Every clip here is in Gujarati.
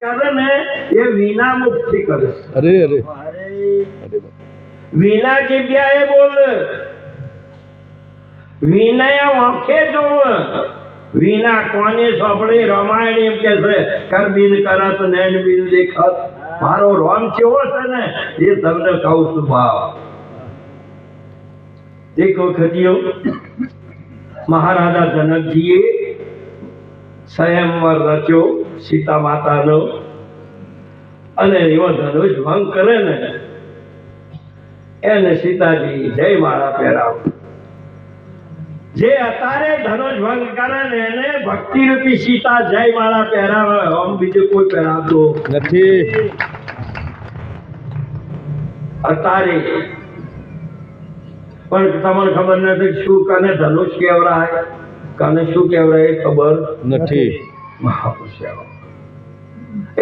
કરે ને એ વિના મુખથી કરે. અરે અરે વિના જગ્યાએ બોલ, વિનય આંખે જોવ, વિના કોને સોંપડી રામાયણ એમ કે છે કર બિન કરત નૈન બિન દેખત. મારો રોમ કેવો છે ને એ તમને કહું છું ભાવ. એક વખતીઓ મહારાજા જનકજીએ સ્વયંવર રચ્યો સીતા માતાનો, અને એવો ધનુષ ભંગ કરે ને એને સીતાજી જય માળા પહેરાવ. જે અત્યારે ધનુષ ભંગ કરે ને એને ભક્તિ રૂપી સીતા જય માળા પહેરાવે, આમ બીજું કોઈ પહેરાવતો નથી. અત્યારે પણ તમને ખબર નથી શું કને ધનુષ કેવરાય, કને શું કેવરાય એ ખબર નથી. મહાપુરુષ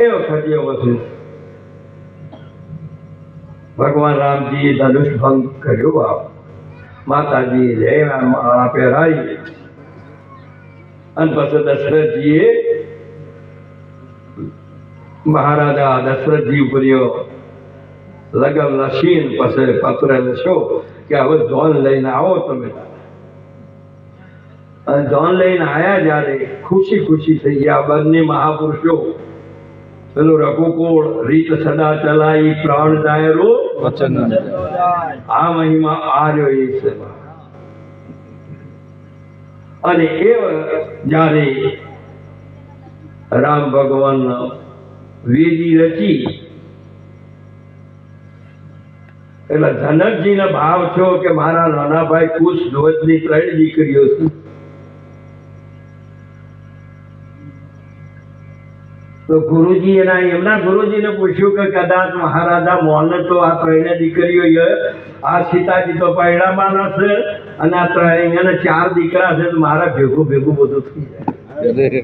એ વખત ભગવાન રામજીએ ધનુષ ભંગ કર્યો. બાપ માતાજી જય માળા પહેરાઈ અને પછી દશરથજીએ મહારાજા દશરથજી ઉપર લગન લસીન પછી પત્ર લખ્યો કે હવે જોન લઈને આવો તમે. અને જોન લઈને આવ્યા જયારે ખુશી ખુશી થઈ ગયા બંને મહાપુરુષો. પેલું રઘુકુળ રીત સદા ચલાઈ પ્રાણ દાયરો વચન આ મહિમા આર્યો એ છે. અને એ જ્યારે રામ ભગવાન વેદી રચી એટલે જનકજીનો ભાવ થયો કે મારા નાના ભાઈ કુશ ધ્વજની 3 દીકરીઓ છે. તો ગુરુજી એમના ગુરુજીને પૂછ્યું કે કદાચ મહારાજા મોને તો આ 3 દીકરીઓ આ સીતાજી તો પૈડામાં છે અને આ 4 દીકરા છે, મારા ભેગું ભેગું બધું થઈ જાય.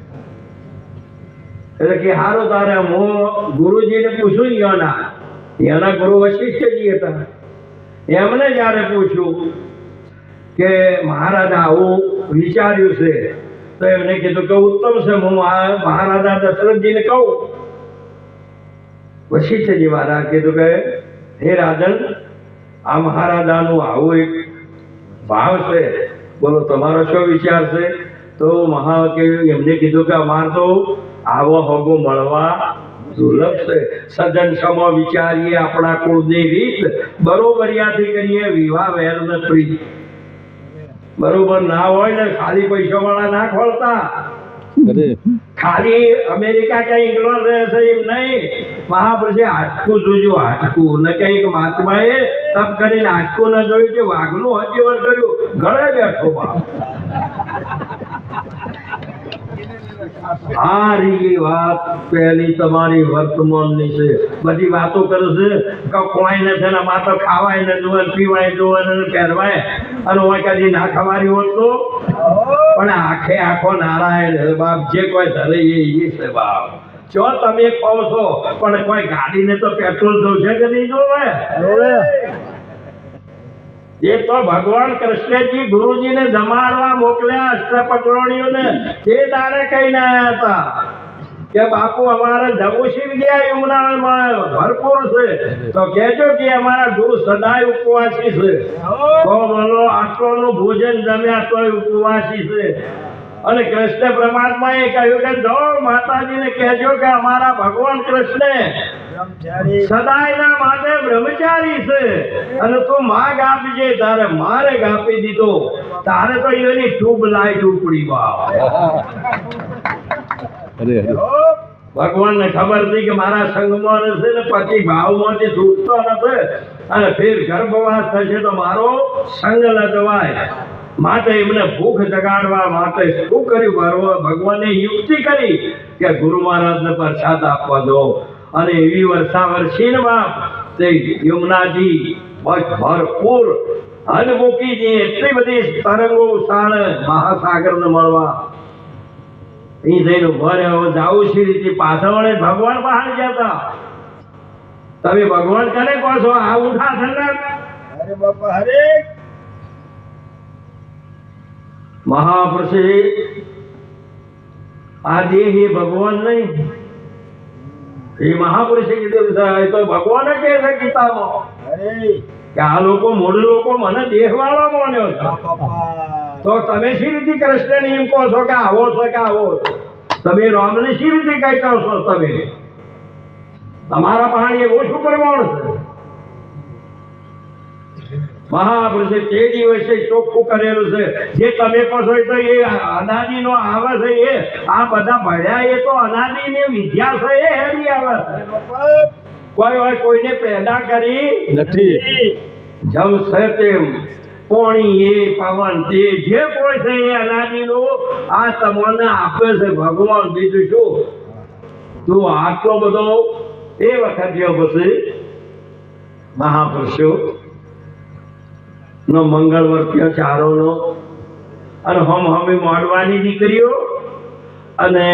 એટલે કે હારું તારે હું ગુરુજીને પૂછું ને એના ગુરુ વશિષ્ઠજી હતા. એમને જયારે પૂછ્યું કે મહારાજા આવું વિચાર્યું છે તો એમને કીધું કે ઉત્તમ છે, હું મહારાજા દશરથજીને કહું. વશિષ્ઠજી મહારાજ કીધું કે હે રાજન, આ મહારાજાનું આવું એક ભાવ છે, બોલો તમારો શું વિચાર છે? તો એમને કીધું કે અમારે તો આવો હોગો મળવા દુર્લભ છે. સજ્જન સમ વિચારીએ આપણા કુળની રીત, બરોબરિયાથી કરીએ વિવાહ વેર ને પ્રીત. બરોબર ના હોય ને ખાલી પૈસા વાળા ના ખોલતા, ખાલી અમેરિકા કે ઇંગ્લેન્ડ રહે છે એમ નહીં. મહાપુરુષે હાચકું જોયું, હાચકું ને કઈક મહાત્માએ તપ કરીને હાચકું ન જોયું કે વાઘનું હજીવન કર્યું, ગળે બેઠો બાપ. આ રીત વાત પહેલી તમારી વર્તમાનની છે. બધી વાતો કરે છે કે કોઈ નથી ને માતો ખાવાય ને જોવે, પીવાય જોવે ને પહેરવાય, અને હોય કદી ના ખવારી હોત તો પણ આખે આખો નારાયણ બાપ જે કોઈ ધરે એ છે બાપ. જો તમે કહો છો પણ કોઈ ગાડીને તો પેટ્રોલ જોશે કે નહીં જોવે? એ તો ભગવાન કૃષ્ણજી ગુરુજીને જમાડવા મોકલ્યા અષ્ટપટોણીઓને. તે દાડે કહીને આવ્યા હતા કે બાપુ અમારે જવું શી ગયા યમુનામાં ભરપૂર છે, તો કહેજો કે અમારા ગુરુ સદાય ઉપવાસી છે. તો બોલો આટલોનું ભોજન જમ્યા તોય ઉપવાસી છે. અને કૃષ્ણ પરમાત્માએ કહ્યું કે જો માતાજીને કહેજો કે અમારા ભગવાન કૃષ્ણ સદાયના માટે બ્રહ્મચારી છે, અને તું માગ આપજે. તારે મારે આપી દીધો, તારે તો એની ટ્યુબ લાઈટ ઉપડી. ભગવાનને ખબર હતી કે મારા સંગમાં રહેશે ને પછી ભાવમાંથી છૂટતો નથી, અને ફેર ગર્ભવાસ થશે તો મારો સંગ લજવાય. માટે એમને ભૂખ જગાડવા માટે શું કર્યું? ભગવાને યુક્તિ કરી કે ગુરુ મહારાજને પ્રસાદ આપવા દો. અને એવી વર્ષા વર્ષીને બાપ તે યમુનાજી ભરપૂર હદ મૂકી એટલી બધી તરંગો ઉછાળ મહાસાગરને મળવા. અહીં જઈને ભરે હવે જાવું છે રીતે પાછળ વળે ભગવાન બહાર જતા. તમે ભગવાન કરે કહો છો આ ઉઠા ઠંડક? અરે બાપા હરે મહાપુરુષે આ દેહ એ ભગવાન નહીં, એ મહાપુરુષે કીધું છે, એ તો ભગવાને કહે છે ગીતામાં કે આ લોકો મૂળ લોકો મને દેહવાળા માન્યો છે. તો તમે શી રીતે કૃષ્ણને એમ કહો છો કે આવો છો કે આવો છો? તમે રામને શી રીતે કઈ કહો છો? તમે તમારા પાણી એવું શું પ્રમાણ છે? મહાપુરુષે તે દિવસે ચોખ્ખું કરેલું છે. જે તમે કહો છો તો એ અનાદિ નો આવે છે. એ આ બધા ભણ્યા એ તો અનાદિ ની વિદ્યા છે. એ હેરી આવે છે. કોઈ હોય કોઈને પેદા કરી નથી. જમ છે તેમ પાણી એ પવન તે જે કોઈ છે એ અનાદિ નું આ તમને આપે છે ભગવાન. બીજું શું? તું આટલો બધો એ વખત પછી મહાપુરુષો નો મંગળવર્તીય ચારો નો અને હમી મોડવાની દીકરીઓ અને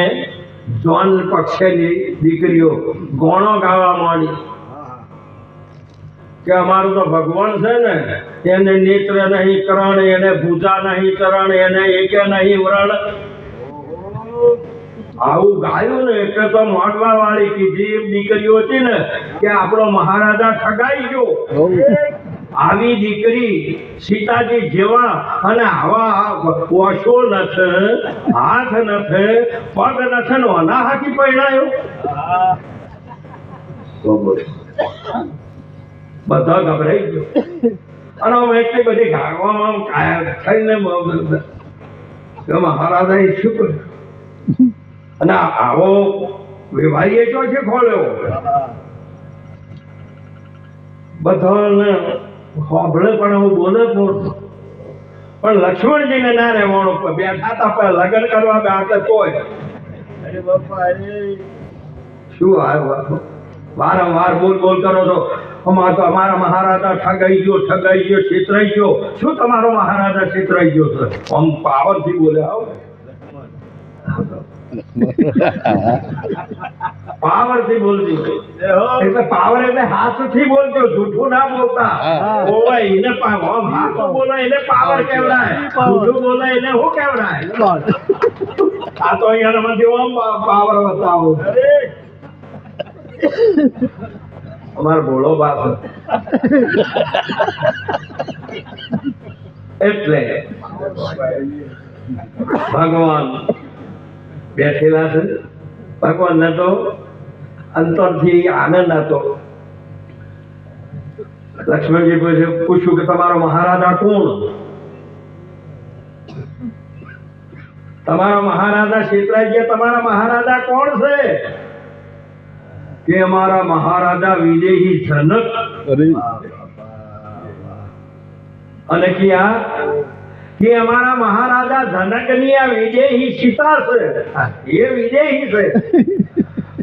જોન પક્ષની દીકરીઓ ગોણો ગાવા માંડી કે અમારું તો ભગવાન છે ને, એને નેત્ર નહીં કરણ, એને ભૂજા નહીં ચરણ, એને એકે નહીં વ્રણ. આવું ગાયું ને એટલે તો મોડવા વાળી કીધી દીકરીઓ હતી ને કે આપણો મહારાજા ઠગાઈ ગયો. આવી દીકરી સીતાજી જેવા અને આવા ઓછો નથી, હાથ નથી, પગ નથી, નો અના હાથી પહેરાયો. બધા ગભરાઈ ગયો અને અમે એટલી બધી ગાવામાં કાયા થઈને મહારાજા શું કર્યું? અને આવો વ્યવહારીએ તો છે ખોલ્યો બધાને સાંભળે પણ હું બોલે પણ લક્ષ્મણજીને ના રહેવાનું. બેઠા હતા લગ્ન કરવા બેઠા કોઈ શું આવ્યું વારંવાર બોલ બોલ કરો છો. અમારા મહારાજા ઠગાઈ ગયો છેતરાઈ ગયો. શું તમારો મહારાજા છેતરાઈ ગયો છે? આમ પાવરથી બોલે આવો પાવરથી બોલજો. એટલે પાવર એટલે હાથથી બોલજો, જૂઠું ના બોલતા. એને હાથ બોલે એને પાવર કહેવાય, જૂઠું બોલે એને શું કહેવાય? આ તો અહીંયા માંથી પાવર બતાવો. અમારો ભોળો બાપ એટલે ભગવાન બેઠેલા છે. ભગવાન ને તો અંતરથી આનંદ હતો. લક્ષ્મણજી પૂછ્યું કે તમારો મહારાજા કોણ? તમારા મહારાજા છેતરાઈ ગયા. તમારા મહારાજા કોણ છે? કે અમારા મહારાજા વિદેહી જનક. અને ક્યાં કે અમારા મહારાજા જનક ની આ વિદેહી સીતા છે, એ વિદેહી છે.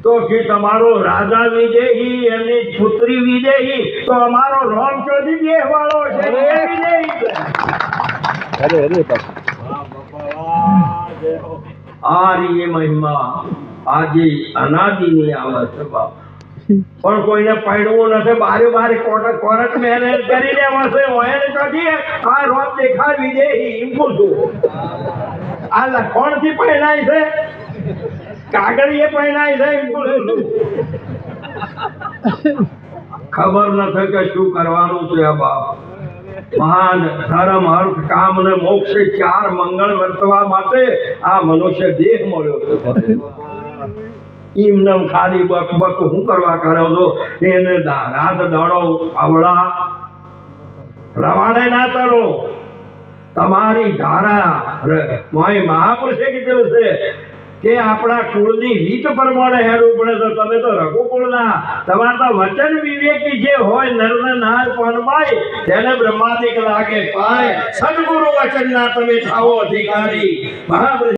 તો કે તમારો રાજા વિદેહી, એમની પુત્રી વિદેહી, તો અમારો રોમ ચોધી દેહવાળો છે એ વિદેહી છે. આ રી મહિમા આજે અનાદિની આવે છે બાપ. પણ કોઈને પડવું નથી. બારે કોર્ટ મેરેજ કરી લેવાશે. આ રોજ દેખાડ વિદેહી એમ પૂછું. આ લખોણ થી પહેરાય છે, કાગળીએ પહેરાય છે એમ પૂછું. ખબર નથી કે શું કરવાનું છે આ બાપ. મહાન ધર્મ અર્થ કામ અને મોક્ષ ચાર મંગળ વર્તવા માટે આ મનુષ્ય દેહ મળ્યો છે. એમને ખાલી બક બક હું કરવા કરો છો? એને રાત દાડો આવડા રવાડે ના કરો. તમારી ધારા મહાપુરુષે કીધેલું છે કે આપણા કુળની રીત પ્રમાણે હેડવું પડે. તો તમે તો રઘુકુળના, તમારે તો વચન વિવેકી જે હોય નર નાર પણમાય તેને બ્રહ્માદિક લાગે પાય. સદગુરુ વચનના તમે થાઓ અધિકારી. મહાપુરુષ